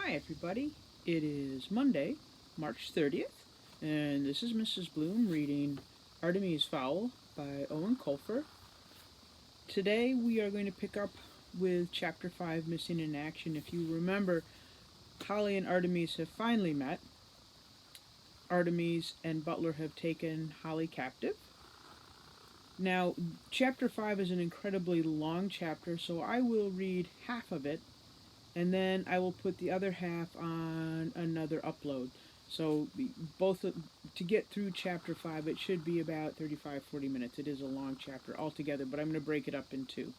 Hi, everybody. It is Monday, March 30th, and this is Mrs. Bloom reading Artemis Fowl by Eoin Colfer. Today we are going to pick up with Chapter 5, Missing in Action. If you remember, Holly and Artemis have finally met. Artemis and Butler have taken Holly captive. Now, Chapter 5 is an incredibly long chapter, so I will read half of it and then I will put the other half on another upload. So both to get through chapter 5, it should be about 35-40 minutes. It is a long chapter altogether, but I'm going to break it up in two.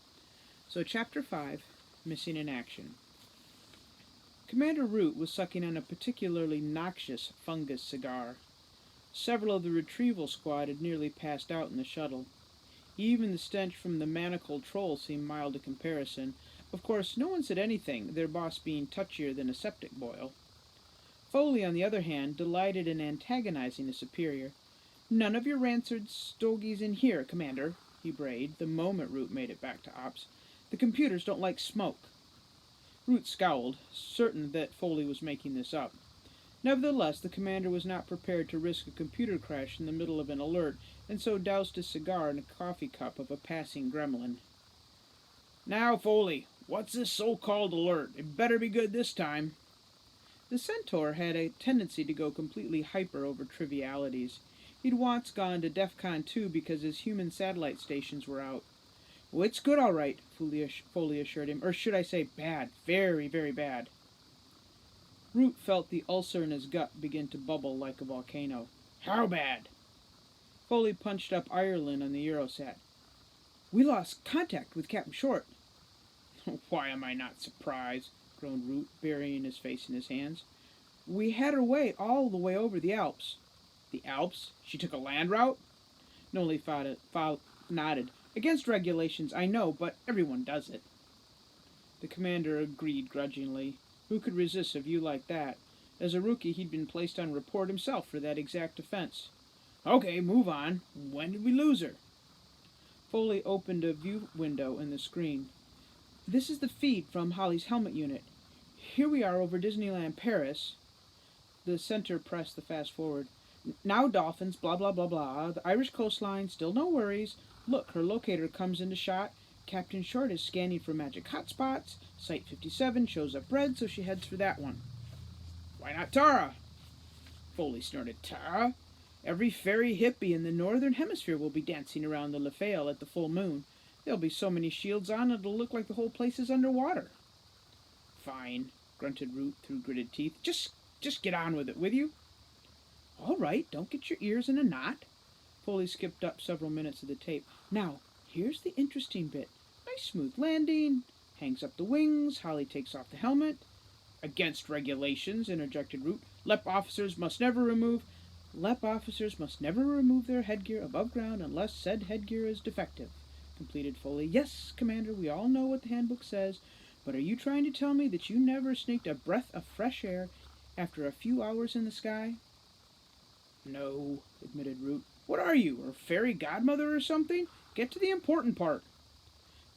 So chapter 5, Missing in Action. Commander Root was sucking on a particularly noxious fungus cigar. Several of the retrieval squad had nearly passed out in the shuttle. Even the stench from the manacled troll seemed mild in comparison. Of course, no one said anything, their boss being touchier than a septic boil. Foley, on the other hand, delighted in antagonizing a superior. "None of your rancid stogies in here, Commander," he brayed, the moment Root made it back to Ops. "The computers don't like smoke." Root scowled, certain that Foley was making this up. Nevertheless, the commander was not prepared to risk a computer crash in the middle of an alert, and so doused his cigar in a coffee cup of a passing gremlin. "Now, Foley, what's this so-called alert? It better be good this time." The Centaur had a tendency to go completely hyper over trivialities. He'd once gone to DEFCON 2 because his human satellite stations were out. "Well, it's good, all right," Foley assured him. "Or should I say bad. Very, very bad." Root felt the ulcer in his gut begin to bubble like a volcano. "How bad?" Foley punched up Ireland on the Eurosat. "We lost contact with Captain Short." "Why am I not surprised?" groaned Root, burying his face in his hands. "We had her way all the way over the Alps." "The Alps? She took a land route?" Noli nodded. "Against regulations, I know, but everyone does it." The commander agreed grudgingly. Who could resist a view like that? As a rookie, he'd been placed on report himself for that exact offense. "Okay, move on. When did we lose her?" Foley opened a view window in the screen. "This is the feed from Holly's helmet unit. Here we are over Disneyland Paris." The center pressed the fast forward. "Now dolphins, blah blah blah blah. The Irish coastline, still no worries. Look, her locator comes into shot. Captain Short is scanning for magic hotspots. Site 57 shows up red, so she heads for that one." "Why not Tara?" Foley snorted. "Tara? Every fairy hippie in the northern hemisphere will be dancing around the LaFayette at the full moon. There'll be so many shields on it'll look like the whole place is underwater." "Fine," grunted Root through gritted teeth. Just get on with it, will you?" "All right, don't get your ears in a knot." Foley skipped up several minutes of the tape. "Now, here's the interesting bit. Nice smooth landing. Hangs up the wings. Holly takes off the helmet." "Against regulations," interjected Root. "LEP officers must never remove—" "LEP officers must never remove their headgear above ground unless said headgear is defective," completed Foley. "Yes, Commander, we all know what the handbook says, but are you trying to tell me that you never sneaked a breath of fresh air after a few hours in the sky?" "No," admitted Root. "What are you, her fairy godmother or something? Get to the important part."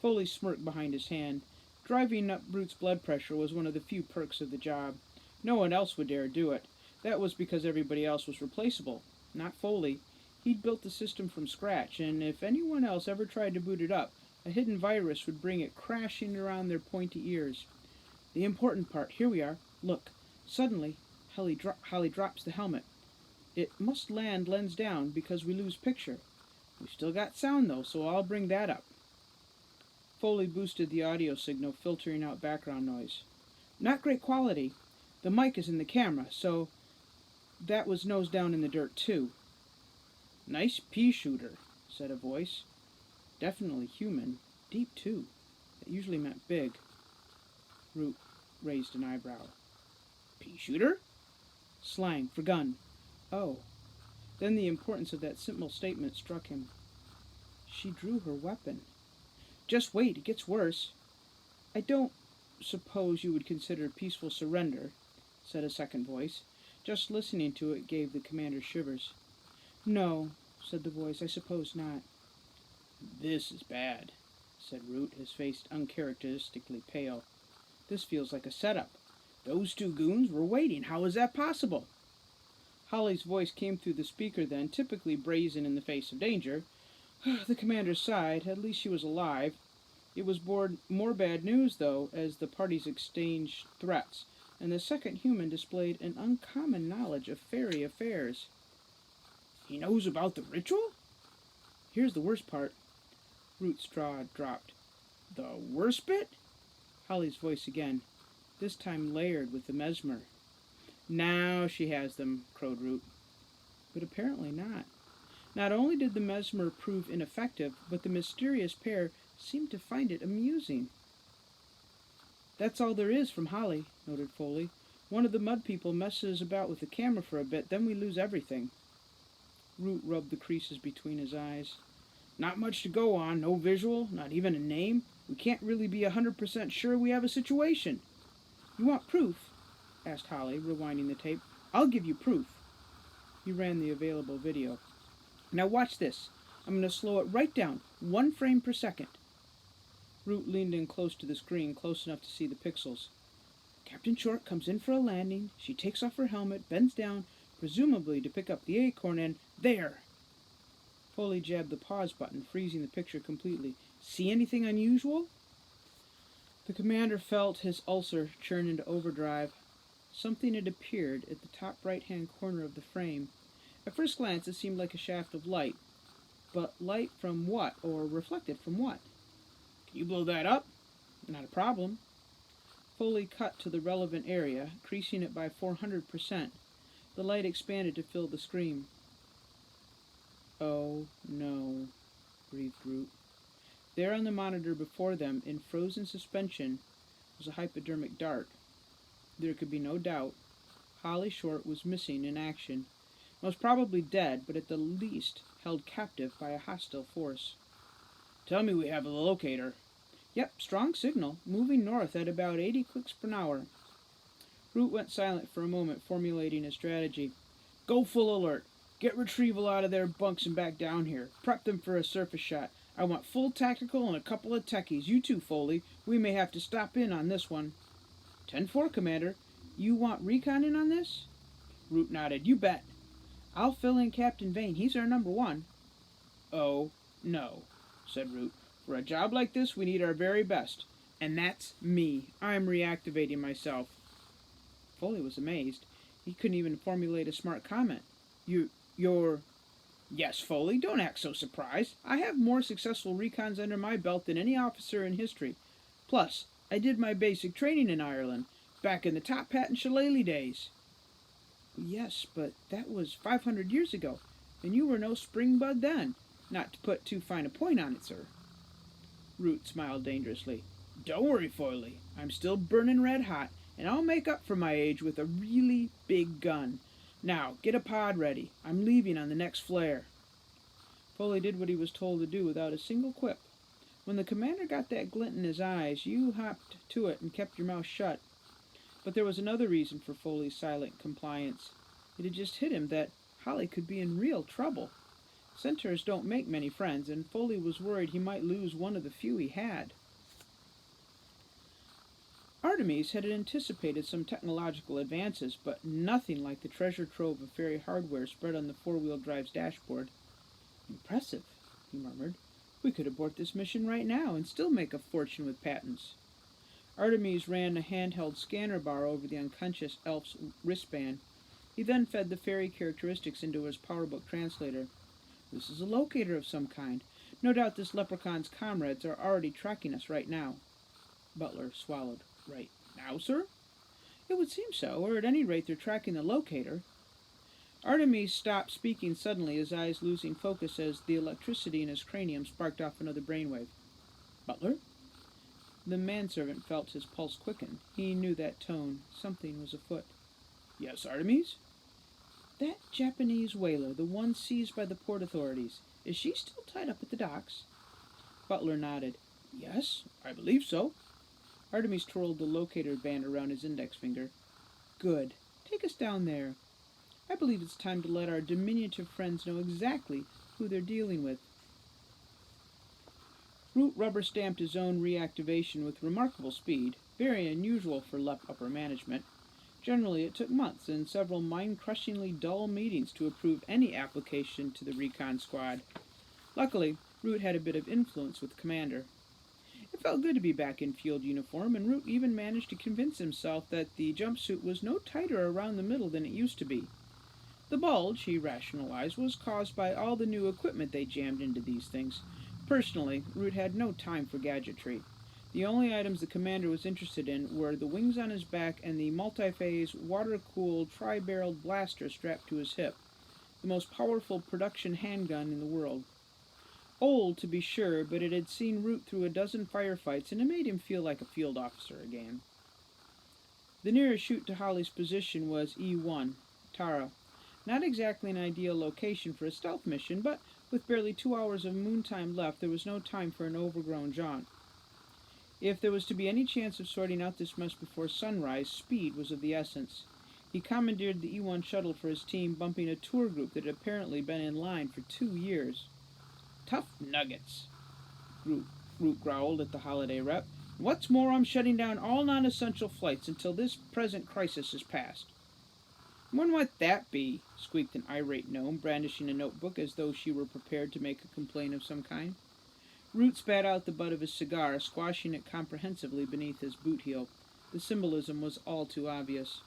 Foley smirked behind his hand. Driving up Root's blood pressure was one of the few perks of the job. No one else would dare do it. That was because everybody else was replaceable. Not Foley. He'd built the system from scratch, and if anyone else ever tried to boot it up, a hidden virus would bring it crashing around their pointy ears. "The important part. Here we are. Look." Suddenly, Holly drops the helmet. "It must land lens down because we lose picture. We've still got sound, though, so I'll bring that up." Foley boosted the audio signal, filtering out background noise. "Not great quality. The mic is in the camera, so that was nose down in the dirt, too." "Nice pea shooter," said a voice. Definitely human. Deep, too. That usually meant big. Root raised an eyebrow. "Pea shooter?" "Slang for gun." "Oh." Then the importance of that simple statement struck him. She drew her weapon. "Just wait, it gets worse." "I don't suppose you would consider peaceful surrender," said a second voice. Just listening to it gave the commander shivers. "No," said the voice, "I suppose not." "This is bad," said Root, his face uncharacteristically pale. "This feels like a setup. Those two goons were waiting. How is that possible? Holly's voice came through the speaker then, typically brazen in the face of danger. The commander sighed. At least she was alive. It was more bad news, though, as the parties exchanged threats, and the second human displayed an uncommon knowledge of fairy affairs. He knows about the ritual? Here's the worst part. Root's jaw dropped. The worst bit? Holly's voice again, this time layered with the mesmer. Now she has them, crowed Root. But apparently not. Not only did the mesmer prove ineffective, but the mysterious pair seemed to find it amusing. That's all there is from Holly, noted Foley. One of the mud people messes about with the camera for a bit, then we lose everything. Root rubbed the creases between his eyes. Not much to go on, no visual, not even a name. We can't really be 100% sure we have a situation. You want proof? Asked Holly, rewinding the tape. I'll give you proof. He ran the available video. Now watch this. I'm going to slow it right down, 1 frame per second. Root leaned in close to the screen, close enough to see the pixels. Captain Short comes in for a landing. She takes off her helmet, bends down, presumably to pick up the acorn, and there! Foley jabbed the pause button, freezing the picture completely. See anything unusual? The commander felt his ulcer churn into overdrive. Something had appeared at the top right-hand corner of the frame. At first glance, it seemed like a shaft of light. But light from what, or reflected from what? Can you blow that up? Not a problem. Foley cut to the relevant area, creasing it by 400%. The light expanded to fill the screen. Oh, no, breathed Root. There on the monitor before them, in frozen suspension, was a hypodermic dart. There could be no doubt. Holly Short was missing in action. Most probably dead, but at the least held captive by a hostile force. Tell me we have a locator. Yep, strong signal, moving north at about 80 clicks per hour. Root went silent for a moment, formulating a strategy. Go full alert. Get retrieval out of their bunks and back down here. Prep them for a surface shot. I want full tactical and a couple of techies. You too, Foley. We may have to stop in on this one. 10-4, Commander. You want recon in on this? Root nodded. You bet. I'll fill in Captain Vane. He's our number one. Oh, no, said Root. For a job like this, we need our very best. And that's me. I'm reactivating myself. Foley was amazed. He couldn't even formulate a smart comment. You're... Yes, Foley, don't act so surprised. I have more successful recons under my belt than any officer in history. Plus, I did my basic training in Ireland, back in the Top Hat and Shillelagh days. Yes, but that was 500 years ago, and you were no spring bud then. Not to put too fine a point on it, sir. Root smiled dangerously. Don't worry, Foley. I'm still burning red hot, and I'll make up for my age with a really big gun. Now, get a pod ready. I'm leaving on the next flare. Foley did what he was told to do without a single quip. When the commander got that glint in his eyes, you hopped to it and kept your mouth shut. But there was another reason for Foley's silent compliance. It had just hit him that Holly could be in real trouble. Centaurs don't make many friends, and Foley was worried he might lose one of the few he had. Artemis had anticipated some technological advances, but nothing like the treasure trove of fairy hardware spread on the four-wheel drive's dashboard. Impressive, he murmured. We could abort this mission right now and still make a fortune with patents. Artemis ran a handheld scanner bar over the unconscious elf's wristband. He then fed the fairy characteristics into his PowerBook translator. This is a locator of some kind. No doubt this leprechaun's comrades are already tracking us right now. Butler swallowed. Right now, sir? It would seem so, or at any rate they're tracking the locator. Artemis stopped speaking suddenly, his eyes losing focus as the electricity in his cranium sparked off another brainwave. Butler? The manservant felt his pulse quicken. He knew that tone. Something was afoot. Yes, Artemis? That Japanese whaler, the one seized by the port authorities, is she still tied up at the docks? Butler nodded. Yes, I believe so. Artemis twirled the locator band around his index finger. Good. Take us down there. I believe it's time to let our diminutive friends know exactly who they're dealing with. Root rubber-stamped his own reactivation with remarkable speed, very unusual for LEP upper management. Generally, it took months and several mind-crushingly dull meetings to approve any application to the recon squad. Luckily, Root had a bit of influence with the commander. It felt good to be back in field uniform, and Root even managed to convince himself that the jumpsuit was no tighter around the middle than it used to be. The bulge, he rationalized, was caused by all the new equipment they jammed into these things. Personally, Root had no time for gadgetry. The only items the commander was interested in were the wings on his back and the multi-phase, water-cooled, tri-barreled blaster strapped to his hip, the most powerful production handgun in the world. Old, to be sure, but it had seen Root through a dozen firefights, and it made him feel like a field officer again. The nearest chute to Holly's position was E1, Tara. Not exactly an ideal location for a stealth mission, but with barely 2 hours of moon time left, there was no time for an overgrown jaunt. If there was to be any chance of sorting out this mess before sunrise, speed was of the essence. He commandeered the E1 shuttle for his team, bumping a tour group that had apparently been in line for 2 years. Tough nuggets, Root growled at the holiday rep. What's more, I'm shutting down all non-essential flights until this present crisis is past. When might that be? Squeaked an irate gnome, brandishing a notebook as though she were prepared to make a complaint of some kind. Root spat out the butt of his cigar, squashing it comprehensively beneath his boot heel. The symbolism was all too obvious.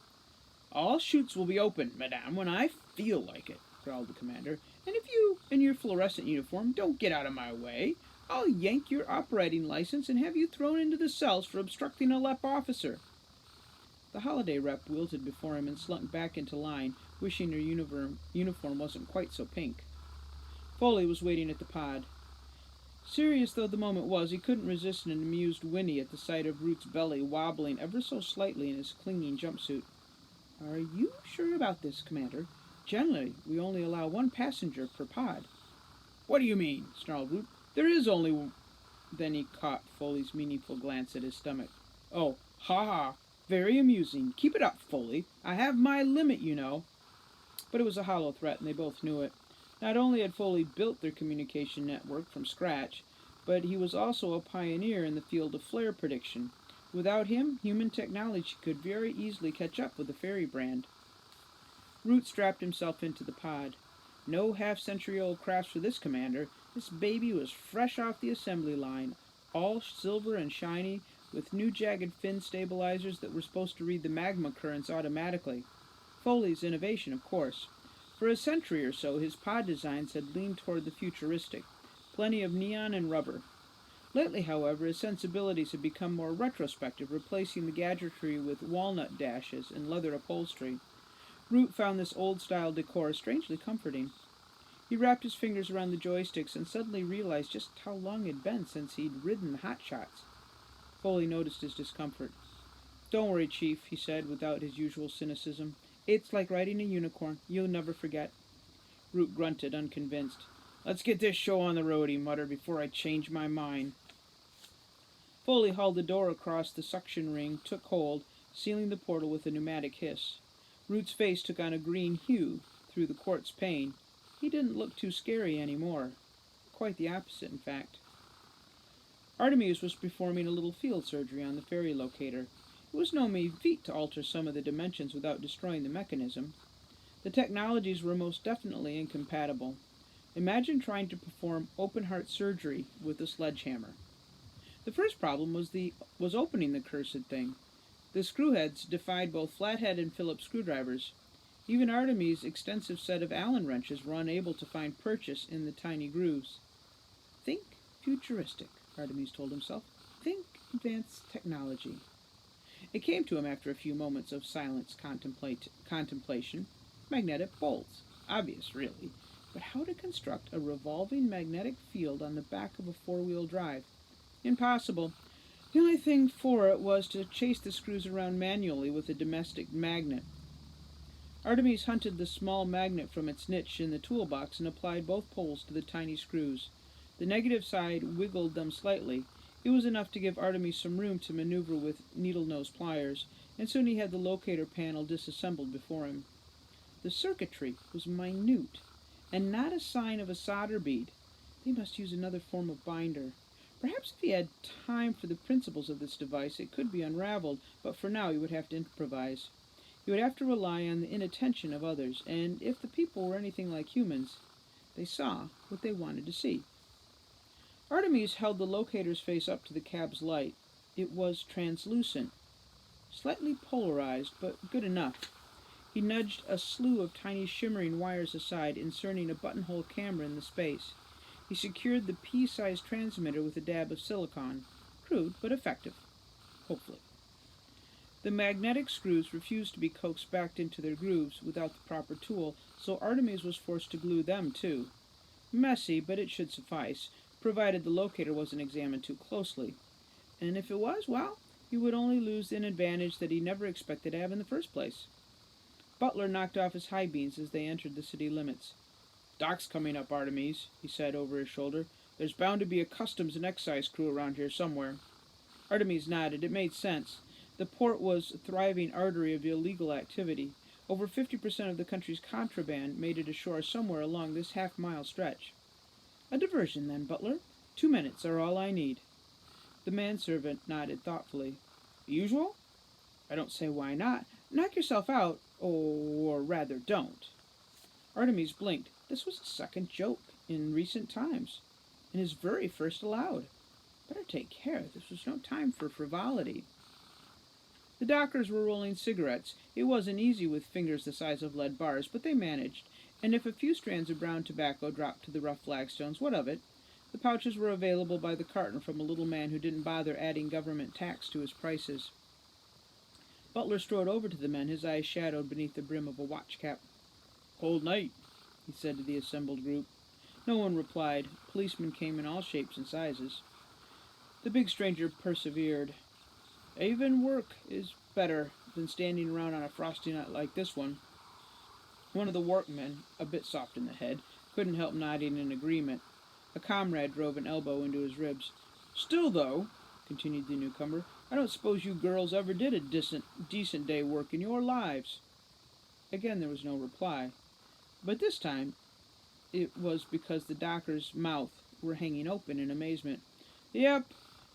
All chutes will be open, madame, when I feel like it, growled the commander. And if you, in your fluorescent uniform, don't get out of my way, I'll yank your operating license and have you thrown into the cells for obstructing a LEP officer. The holiday rep wilted before him and slunk back into line, wishing her uniform wasn't quite so pink. Foley was waiting at the pod. Serious though the moment was, he couldn't resist an amused whinny at the sight of Root's belly wobbling ever so slightly in his clinging jumpsuit. Are you sure about this, Commander? Generally, we only allow 1 passenger per pod. What do you mean? Snarled Root. There is only one. Then he caught Foley's meaningful glance at his stomach. Oh, ha! Very amusing. Keep it up, Foley. I have my limit, you know. But it was a hollow threat, and they both knew it. Not only had Foley built their communication network from scratch, but he was also a pioneer in the field of flare prediction. Without him, human technology could very easily catch up with the fairy brand. Root strapped himself into the pod. No half-century-old crafts for this commander. This baby was fresh off the assembly line, all silver and shiny, with new jagged fin stabilizers that were supposed to read the magma currents automatically. Foley's innovation, of course. For a century or so, his pod designs had leaned toward the futuristic. Plenty of neon and rubber. Lately, however, his sensibilities had become more retrospective, replacing the gadgetry with walnut dashes and leather upholstery. Root found this old-style decor strangely comforting. He wrapped his fingers around the joysticks and suddenly realized just how long it had been since he'd ridden the hotshots. Foley noticed his discomfort. Don't worry, Chief, he said without his usual cynicism. It's like riding a unicorn. You'll never forget. Root grunted, unconvinced. Let's get this show on the road, he muttered, before I change my mind. Foley hauled the door across the suction ring, took hold, sealing the portal with a pneumatic hiss. Root's face took on a green hue through the quartz pane. He didn't look too scary anymore. Quite the opposite, in fact. Artemis was performing a little field surgery on the ferry locator. It was no mean feat to alter some of the dimensions without destroying the mechanism. The technologies were most definitely incompatible. Imagine trying to perform open-heart surgery with a sledgehammer. The first problem was opening the cursed thing. The screwheads defied both flathead and Phillips screwdrivers. Even Artemis' extensive set of Allen wrenches were unable to find purchase in the tiny grooves. Think futuristic, Artemis told himself. Think advanced technology. It came to him after a few moments of silent contemplation. Magnetic bolts. Obvious, really. But how to construct a revolving magnetic field on the back of a four-wheel drive? Impossible. The only thing for it was to chase the screws around manually with a domestic magnet. Artemis hunted the small magnet from its niche in the toolbox and applied both poles to the tiny screws. The negative side wiggled them slightly. It was enough to give Artemis some room to maneuver with needle-nose pliers, and soon he had the locator panel disassembled before him. The circuitry was minute, and not a sign of a solder bead. They must use another form of binder. Perhaps if he had time for the principles of this device, it could be unraveled, but for now he would have to improvise. He would have to rely on the inattention of others, and if the people were anything like humans, they saw what they wanted to see. Artemis held the locator's face up to the cab's light. It was translucent, slightly polarized, but good enough. He nudged a slew of tiny shimmering wires aside, inserting a buttonhole camera in the space. He secured the pea-sized transmitter with a dab of silicone. Crude, but effective. Hopefully. The magnetic screws refused to be coaxed back into their grooves without the proper tool, so Artemis was forced to glue them too. Messy, but it should suffice, provided the locator wasn't examined too closely. And if it was, well, he would only lose an advantage that he never expected to have in the first place. Butler knocked off his high beams as they entered the city limits. "Doc's coming up, Artemis," he said over his shoulder. "There's bound to be a customs and excise crew around here somewhere." Artemis nodded. It made sense. The port was a thriving artery of illegal activity. Over 50% of the country's contraband made it ashore somewhere along this half-mile stretch. "A diversion, then, Butler. 2 minutes are all I need." The manservant nodded thoughtfully. "Usual?" "I don't say why not. Knock yourself out, or rather don't." Artemis blinked. This was a second joke in recent times, and his very first aloud. Better take care. This was no time for frivolity. The dockers were rolling cigarettes. It wasn't easy with fingers the size of lead bars, but they managed, and if a few strands of brown tobacco dropped to the rough flagstones, what of it? The pouches were available by the carton from a little man who didn't bother adding government tax to his prices. Butler strode over to the men, his eyes shadowed beneath the brim of a watch cap. "Cold night," he said to the assembled group. No one replied. Policemen came in all shapes and sizes. The big stranger persevered. "Even work is better than standing around on a frosty night like this one." One of the workmen, a bit soft in the head, couldn't help nodding in agreement. A comrade drove an elbow into his ribs. "Still, though," continued the newcomer, "I don't suppose you girls ever did a decent day work in your lives." Again there was no reply, but this time it was because the doctor's mouth were hanging open in amazement. "Yep,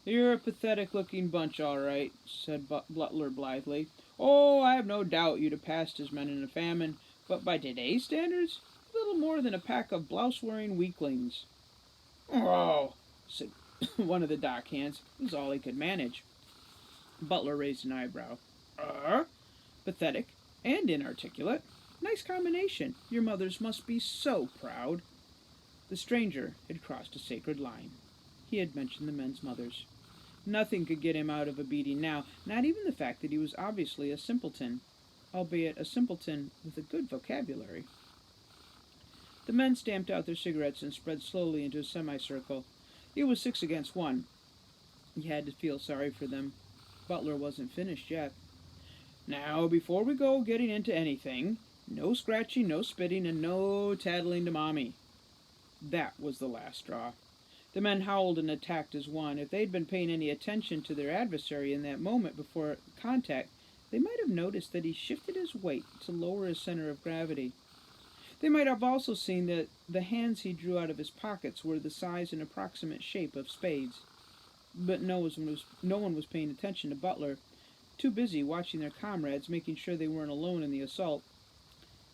you're a pathetic-looking bunch, all right," said Butler blithely. "Oh, I have no doubt you'd have passed as men in a famine, but by today's standards, little more than a pack of blouse-wearing weaklings." "Oh," said one of the dock hands. It was all he could manage. Butler raised an eyebrow. Pathetic and inarticulate. Nice combination. Your mothers must be so proud." The stranger had crossed a sacred line. He had mentioned the men's mothers. Nothing could get him out of a beating now, not even the fact that he was obviously a simpleton, albeit a simpleton with a good vocabulary. The men stamped out their cigarettes and spread slowly into a semicircle. It was 6 against 1. He had to feel sorry for them. Butler wasn't finished yet. "Now, before we go getting into anything, no scratching, no spitting, and no tattling to Mommy." That was the last straw. The men howled and attacked as one. If they'd been paying any attention to their adversary in that moment before contact, they might have noticed that he shifted his weight to lower his center of gravity. They might have also seen that the hands he drew out of his pockets were the size and approximate shape of spades. But no one was paying attention to Butler, too busy watching their comrades, making sure they weren't alone in the assault.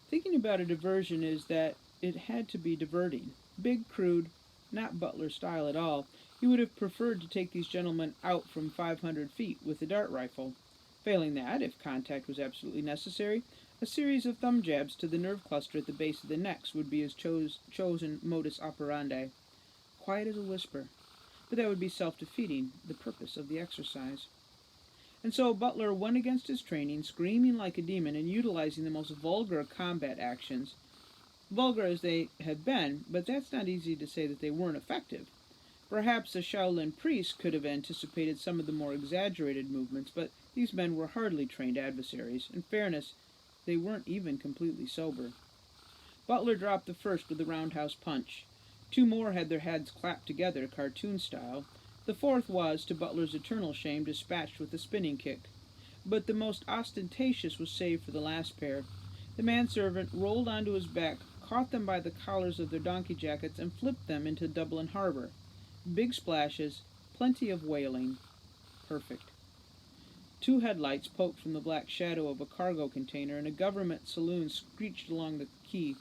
Thinking about a diversion is that it had to be diverting. Big, crude, not Butler's style at all. He would have preferred to take these gentlemen out from 500 feet with a dart rifle. Failing that, if contact was absolutely necessary, a series of thumb jabs to the nerve cluster at the base of the necks would be his chosen modus operandi. Quiet as a whisper. But that would be self-defeating, the purpose of the exercise. And so Butler went against his training, screaming like a demon and utilizing the most vulgar combat actions. Vulgar as they had been, but that's not easy to say that they weren't effective. Perhaps a Shaolin priest could have anticipated some of the more exaggerated movements, but these men were hardly trained adversaries. In fairness, they weren't even completely sober. Butler dropped the first with a roundhouse punch. 2 more had their heads clapped together, cartoon style. The fourth was, to Butler's eternal shame, dispatched with a spinning kick. But the most ostentatious was saved for the last pair. The manservant rolled onto his back, caught them by the collars of their donkey jackets, and flipped them into Dublin Harbor. Big splashes, plenty of wailing. Perfect. Two headlights poked from the black shadow of a cargo container, and a government saloon screeched along the quay.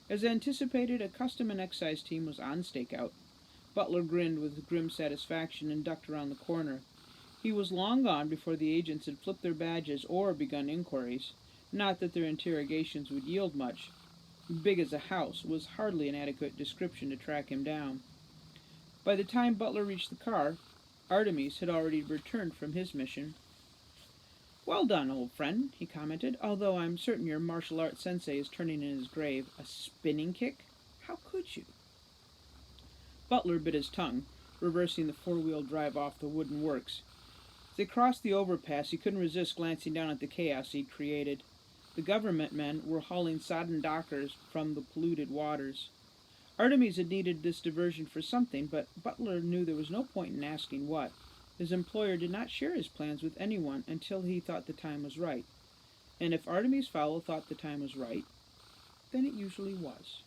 As anticipated, a custom and excise team was on stakeout. Butler grinned with grim satisfaction and ducked around the corner. He was long gone before the agents had flipped their badges or begun inquiries. Not that their interrogations would yield much. Big as a house was hardly an adequate description to track him down. By the time Butler reached the car, Artemis had already returned from his mission. "Well done, old friend," he commented, "although I'm certain your martial arts sensei is turning in his grave. A spinning kick? How could you?" Butler bit his tongue, reversing the four-wheel drive off the wooden works. As they crossed the overpass, he couldn't resist glancing down at the chaos he'd created. The government men were hauling sodden dockers from the polluted waters. Artemis had needed this diversion for something, but Butler knew there was no point in asking what. His employer did not share his plans with anyone until he thought the time was right. And if Artemis Fowl thought the time was right, then it usually was.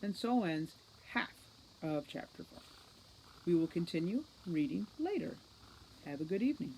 And so ends half of Chapter 4. We will continue reading later. Have a good evening.